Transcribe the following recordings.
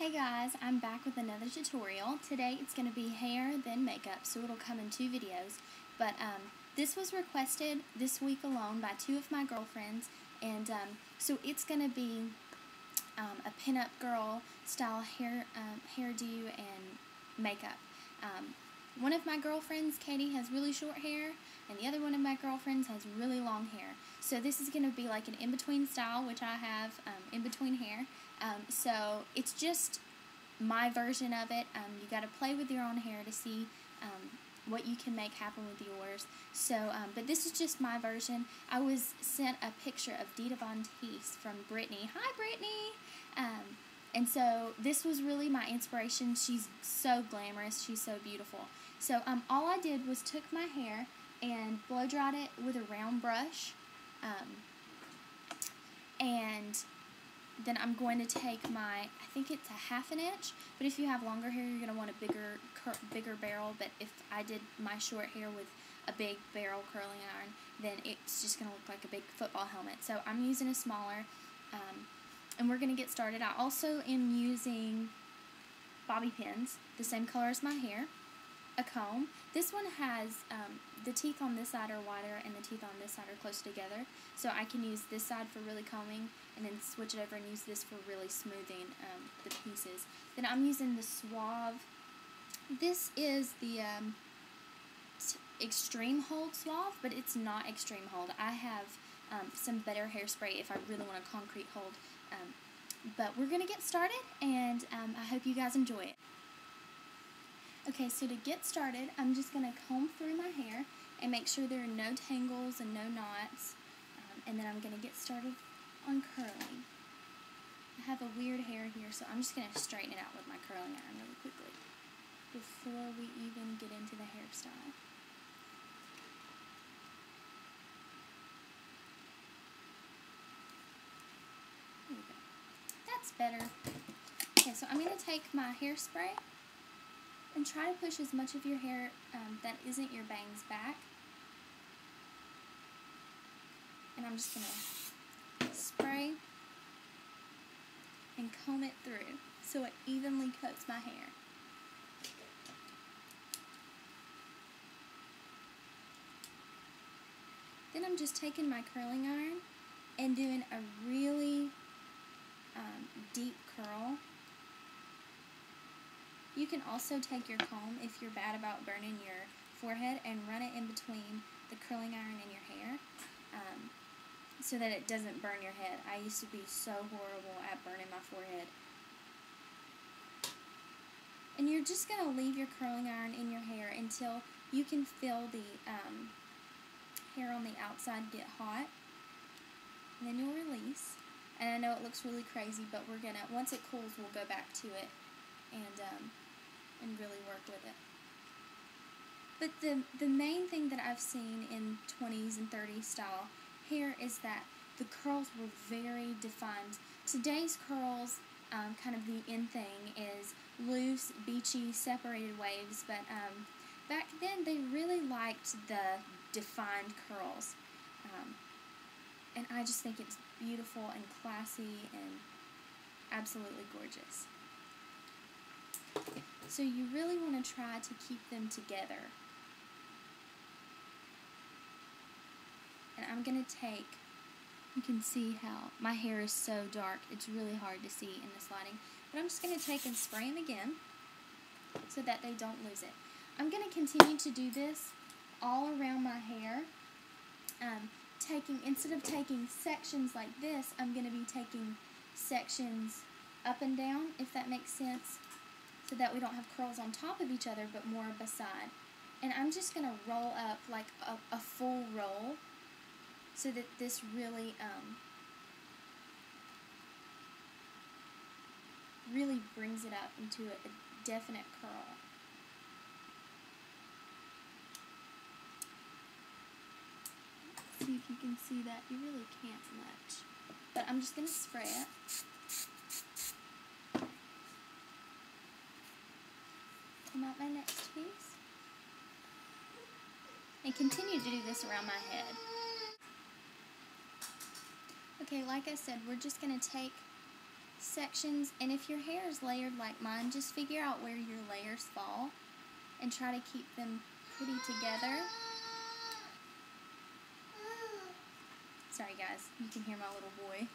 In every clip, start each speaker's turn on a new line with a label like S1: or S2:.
S1: Hey guys, I'm back with another tutorial. Today it's going to be hair then makeup, so it'll come in 2 videos. But this was requested this week alone by 2 of my girlfriends, and so it's going to be a pinup girl style hairdo and makeup. One of my girlfriends, Katie, has really short hair, and the other one of my girlfriends has really long hair. So this is going to be like an in-between style, which I have in-between hair. So it's just my version of it. You got to play with your own hair to see what you can make happen with yours. So, but this is just my version. I was sent a picture of 20's from Brittany. Hi, Brittany! And so this was really my inspiration. She's so glamorous. She's so beautiful. So all I did was took my hair and blow dried it with a round brush. And then I'm going to take my, I think it's a 1/2 inch, but if you have longer hair, you're going to want a bigger barrel. But if I did my short hair with a big barrel curling iron, then it's just going to look like a big football helmet. So I'm using a smaller, and we're going to get started. I also am using bobby pins, the same color as my hair, a comb. This one has the teeth on this side are wider and the teeth on this side are close together, so I can use this side for really combing and then switch it over and use this for really smoothing the pieces. Then I'm using the Suave. This is the Extreme Hold Suave, but it's not Extreme Hold. I have some better hairspray if I really want a concrete hold. But we're going to get started, and I hope you guys enjoy it. Okay, so to get started, I'm just going to comb through my hair and make sure there are no tangles and no knots, and then I'm going to get started on curling. I have a weird hair here, so I'm just going to straighten it out with my curling iron really quickly before we even get into the hairstyle. There we go. That's better. Okay, so I'm going to take my hairspray and try to push as much of your hair that isn't your bangs back. And I'm just going to spray and comb it through so it evenly coats my hair. Then I'm just taking my curling iron and doing a really deep curl. You can also take your comb, if you're bad about burning your forehead, and run it in between the curling iron and your hair so that it doesn't burn your head. I used to be so horrible at burning my forehead. And you're just going to leave your curling iron in your hair until you can feel the hair on the outside get hot. And then you'll release. And I know it looks really crazy, but we're going to, once it cools, we'll go back to it and really work with it. But the main thing that I've seen in 20s and 30s style hair is that the curls were very defined. Today's curls, kind of the in thing, is loose, beachy, separated waves, but back then they really liked the defined curls. And I just think it's beautiful and classy and absolutely gorgeous. So you really want to try to keep them together. And I'm going to take, you can see how my hair is so dark, it's really hard to see in this lighting. But I'm just going to take and spray them again so that they don't lose it. I'm going to continue to do this all around my hair. Instead of taking sections like this, I'm going to be taking sections up and down, if that makes sense, so that we don't have curls on top of each other, but more beside. And I'm just going to roll up like a full roll so that this really, really brings it up into a definite curl. See if you can see that. You really can't much. But I'm just going to spray it. Come out my next piece. And continue to do this around my head. Okay, like I said, we're just going to take sections, and if your hair is layered like mine, just figure out where your layers fall and try to keep them pretty together. Sorry guys, you can hear my little boy.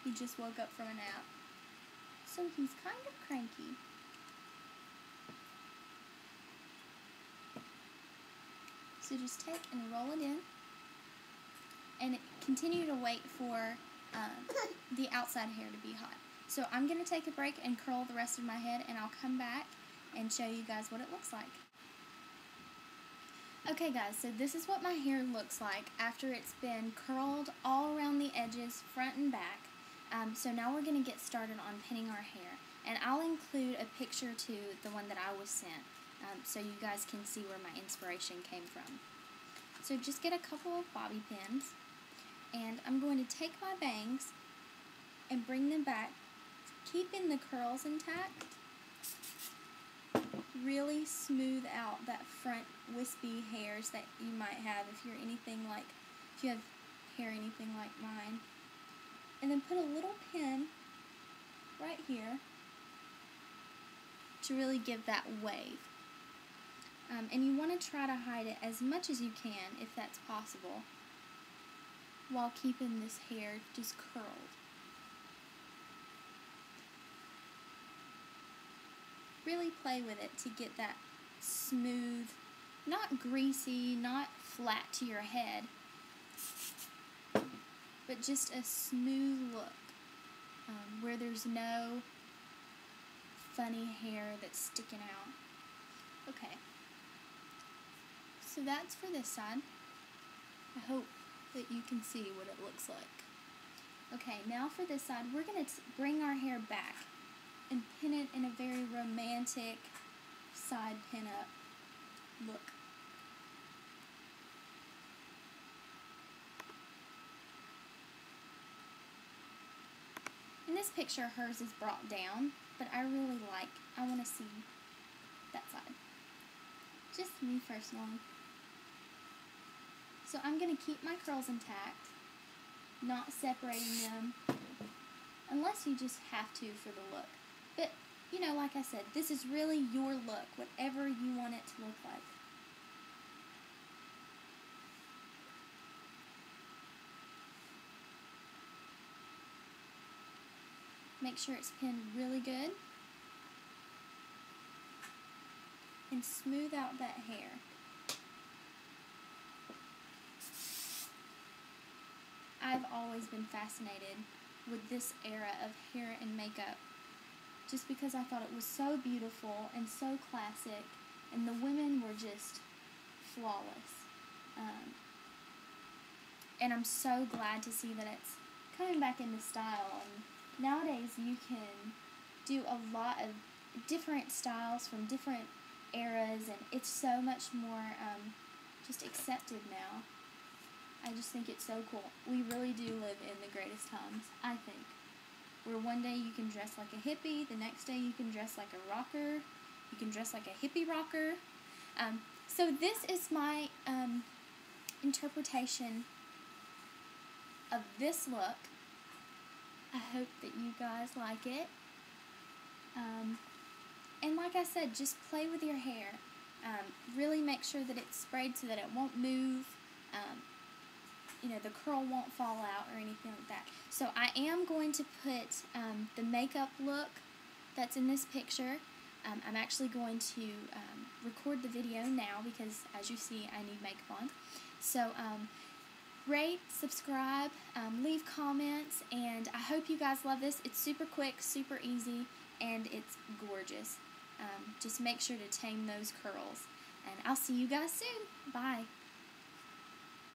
S1: He just woke up from a nap, so he's kind of cranky. So just take and roll it in, and continue to wait for the outside hair to be hot. So I'm going to take a break and curl the rest of my head, and I'll come back and show you guys what it looks like. Okay guys, so this is what my hair looks like after it's been curled all around the edges, front and back. So now we're going to get started on pinning our hair. And I'll include a picture to the one that I was sent, so you guys can see where my inspiration came from. So just get a couple of bobby pins, and I'm going to take my bangs and bring them back, keeping the curls intact. Really smooth out that front wispy hairs that you might have if you have hair anything like mine. And then put a little pin right here to really give that wave. And you want to try to hide it as much as you can, if that's possible, while keeping this hair just curled. Really play with it to get that smooth, not greasy, not flat to your head, but just a smooth look, where there's no funny hair that's sticking out. Okay, so that's for this side. I hope that you can see what it looks like. Okay, now for this side, we're going to bring our hair back and pin it in a very romantic side pin-up look. In this picture, hers is brought down, but I want to see that side. Just me personally. So I'm going to keep my curls intact, not separating them, unless you just have to for the look. But, you know, like I said, this is really your look, whatever you want it to look like. Make sure it's pinned really good. And smooth out that hair. I've always been fascinated with this era of hair and makeup, just because I thought it was so beautiful and so classic, and the women were just flawless. And I'm so glad to see that it's coming back into style. And nowadays you can do a lot of different styles from different eras, and it's so much more just accepted now. I just think it's so cool. We really do live in the greatest times, I think. Where one day you can dress like a hippie, the next day you can dress like a rocker, you can dress like a hippie rocker. So this is my interpretation of this look. I hope that you guys like it. And like I said, just play with your hair. Really make sure that it's sprayed so that it won't move. You know, the curl won't fall out or anything like that. So I am going to put the makeup look that's in this picture. I'm actually going to record the video now because, as you see, I need makeup on. So rate, subscribe, leave comments, and I hope you guys love this. It's super quick, super easy, and it's gorgeous. Just make sure to tame those curls. And I'll see you guys soon. Bye.